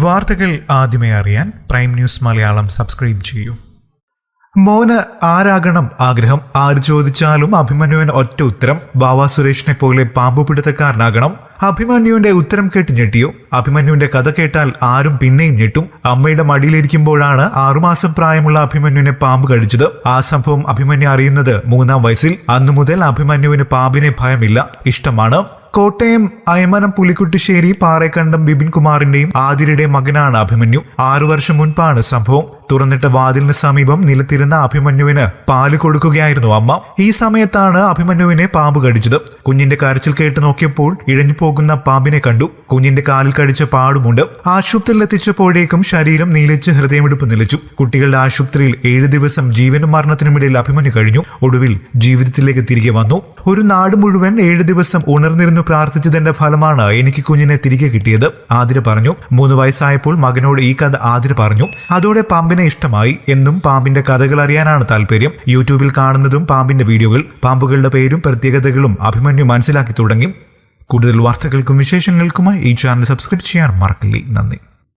വാർത്തകൾ ആദ്യമേ അറിയാൻ പ്രൈം ന്യൂസ് മലയാളം സബ്സ്ക്രൈബ് ചെയ്യൂ. മോന് ആരാകണം ആഗ്രഹം? ആര് ചോദിച്ചാലും അഭിമന്യുവിന് ഒറ്റ ഉത്തരം, ബാവ സുരേഷിനെ പോലെ പാമ്പുപിടുത്തക്കാരനാകണം. അഭിമന്യുവിന്റെ ഉത്തരം കേട്ട് ഞെട്ടിയോ? അഭിമന്യുവിന്റെ കഥ കേട്ടാൽ ആരും പിന്നെയും ഞെട്ടും. അമ്മയുടെ മടിയിലിരിക്കുമ്പോഴാണ് 6 മാസം പ്രായമുള്ള അഭിമന്യുവിനെ പാമ്പ് കടിച്ചത്. ആ സംഭവം അഭിമന്യു അറിയുന്നത് 3-ാം വയസ്സിൽ. അന്നു മുതൽ അഭിമന്യുവിന് പാമ്പിനെ ഭയമില്ല, ഇഷ്ടമാണ്. കോട്ടയം അയമനം പുലിക്കുട്ടിശ്ശേരി പാറേക്കണ്ടം ബിപിൻ കുമാറിന്റെയും ആതിരയുടെയും മകനാണ് അഭിമന്യു. 6 വർഷം മുൻപാണ് സംഭവം. തുറന്നിട്ട വാതിലിന് സമീപം നിലത്തിരുന്ന അഭിമന്യുവിന് പാല് കൊടുക്കുകയായിരുന്നു അമ്മ. ഈ സമയത്താണ് അഭിമന്യുവിനെ പാമ്പ് കടിച്ചത്. കുഞ്ഞിന്റെ കരച്ചിൽ കേട്ട് നോക്കിയപ്പോൾ ഇഴഞ്ഞു പോകുന്ന പാമ്പിനെ കണ്ടു. കുഞ്ഞിന്റെ കാലിൽ കടിച്ച പാടുമുണ്ട്. ആശുപത്രിയിൽ എത്തിച്ചപ്പോഴേക്കും ശരീരം നീലിച്ച് ഹൃദയമിടിപ്പ് നിലച്ചു. കുട്ടികളുടെ ആശുപത്രിയിൽ 7 ദിവസം ജീവനും മരണത്തിനുമിടയിൽ അഭിമന്യു കഴിഞ്ഞു. ഒടുവിൽ ജീവിതത്തിലേക്ക് തിരികെ വന്നു. ഒരു നാട് മുഴുവൻ 7 ദിവസം ഉണർന്നിരുന്നു പ്രാർത്ഥിച്ചതിന്റെ ഫലമാണ് എനിക്ക് കുഞ്ഞിനെ തിരികെ കിട്ടിയത്, ആതിര പറഞ്ഞു. 3 വയസ്സായപ്പോൾ മകനോട് ഈ കഥ ആതിര പറഞ്ഞു. അതോടെ പാമ്പിനെ ഇഷ്ടമായി. എന്നും പാമ്പിന്റെ കഥകൾ അറിയാനാണ് താല്പര്യം. യൂട്യൂബിൽ കാണുന്നതും പാമ്പിന്റെ വീഡിയോകൾ. പാമ്പുകളുടെ പേരും പ്രത്യേകതകളും അഭിമന്യു മനസ്സിലാക്കി തുടങ്ങി. കൂടുതൽ വാർത്തകൾക്കും വിശേഷങ്ങൾക്കുമായി ഈ ചാനൽ സബ്സ്ക്രൈബ് ചെയ്യാൻ മറക്കില്ലേ. നന്ദി.